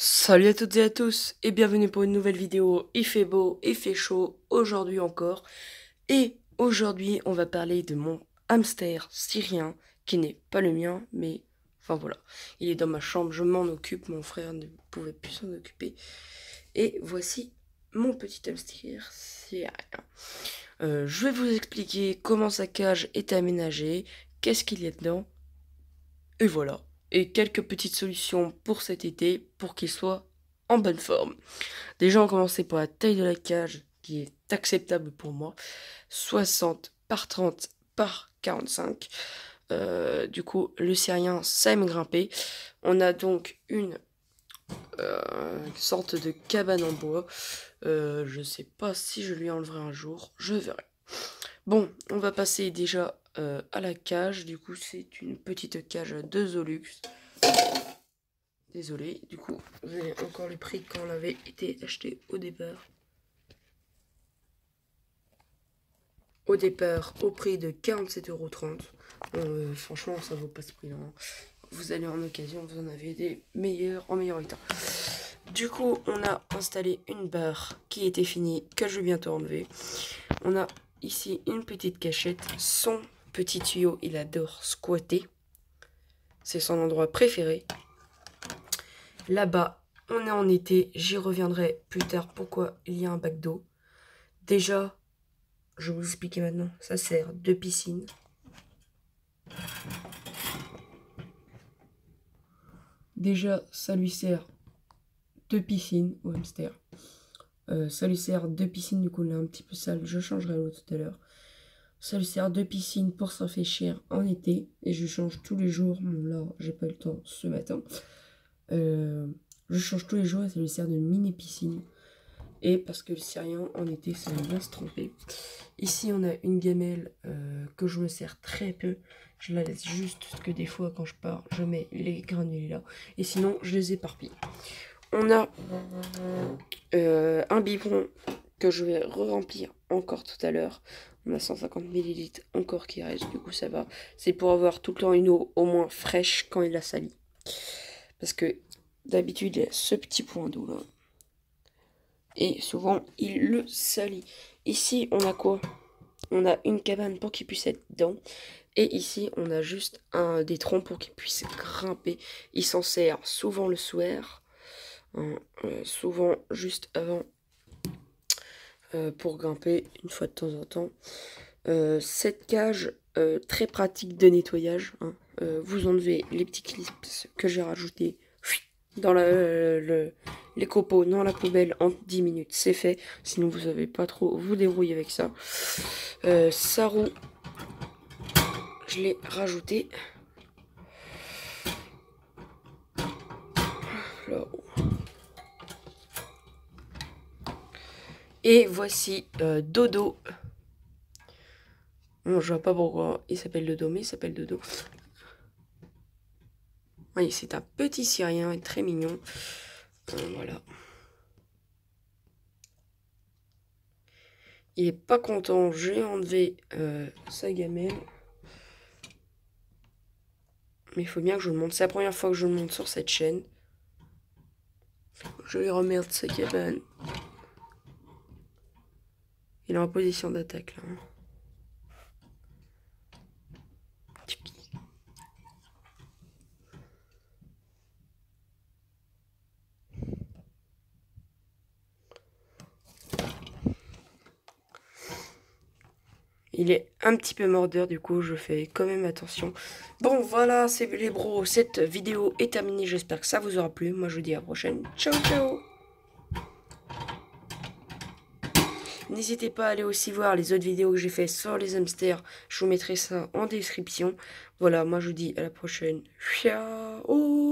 Salut à toutes et à tous et bienvenue pour une nouvelle vidéo. Il fait beau, il fait chaud aujourd'hui encore. Et aujourd'hui on va parler de mon hamster syrien qui n'est pas le mien mais enfin voilà. Il est dans ma chambre, je m'en occupe, mon frère ne pouvait plus s'en occuper. Et voici mon petit hamster syrien. Je vais vous expliquer comment sa cage est aménagée, qu'est-ce qu'il y a dedans. Et voilà. Et quelques petites solutions pour cet été pour qu'il soit en bonne forme. Déjà, on commençait par la taille de la cage qui est acceptable pour moi. 60 par 30 par 45. Du coup, le syrien, ça aime grimper. On a donc une sorte de cabane en bois. Je sais pas si je lui enleverai un jour. Je verrai. Bon, on va passer déjà à la cage. Du coup, c'est une petite cage de Zolux. Désolé, du coup, vous avez encore le prix quand on l'avait été acheté au départ. Au départ, au prix de 47,30 €. Franchement, ça vaut pas ce prix-là. Vous allez en occasion, vous en avez des meilleurs en meilleur état. Du coup, on a installé une barre qui était finie, que je vais bientôt enlever. On a ici une petite cachette. Son petit tuyau, il adore squatter. C'est son endroit préféré. Là-bas, on est en été. J'y reviendrai plus tard pourquoi il y a un bac d'eau. Déjà, je vais vous expliquer maintenant. Ça sert de piscine. Déjà, ça lui sert de piscine au hamster. Ça lui sert de piscine, du coup, il est un petit peu sale. Je changerai l'eau tout à l'heure. Ça lui sert de piscine pour se rafraîchir en été. Et je change tous les jours. Bon, là, j'ai pas eu le temps ce matin. Je change tous les jours et ça lui sert de mini piscine. Et parce que le syrien, en été, ça aime bien se tromper. Ici, on a une gamelle que je me sers très peu. Je la laisse juste parce que des fois, quand je pars, je mets les granulés là. Et sinon, je les éparpille. On a un biberon que je vais re-remplir encore tout à l'heure. On a 150 ml encore qui reste, du coup ça va. C'est pour avoir tout le temps une eau au moins fraîche quand il a sali. Parce que d'habitude, il y a ce petit point d'eau là. Et souvent, il le salit. Ici, on a quoi? On a une cabane pour qu'il puisse être dedans. Et ici, on a juste des troncs pour qu'il puisse grimper. Il s'en sert souvent le soir. Souvent juste avant pour grimper une fois de temps en temps. Cette cage, très pratique de nettoyage. Vous enlevez les petits clips que j'ai rajoutés dans les copeaux, dans la poubelle en 10 minutes. C'est fait. Sinon, vous savez pas trop vous débrouiller avec ça. Sa roue, je l'ai rajouté. Là-haut. Et voici Dodo. Bon, je vois pas pourquoi il s'appelle Dodo, mais il s'appelle Dodo. Oui, c'est un petit syrien, très mignon. Voilà. Il est pas content, j'ai enlevé sa gamelle. Mais il faut bien que je le monte. C'est la première fois que je le monte sur cette chaîne. Je vais remettre sa cabane. Il est en position d'attaque là. Il est un petit peu mordeur, du coup je fais quand même attention. Bon voilà, c'est les bros, cette vidéo est terminée, j'espère que ça vous aura plu. Moi je vous dis à la prochaine, ciao ciao. N'hésitez pas à aller aussi voir les autres vidéos que j'ai fait sur les hamsters, je vous mettrai ça en description. Voilà, moi je vous dis à la prochaine, ciao.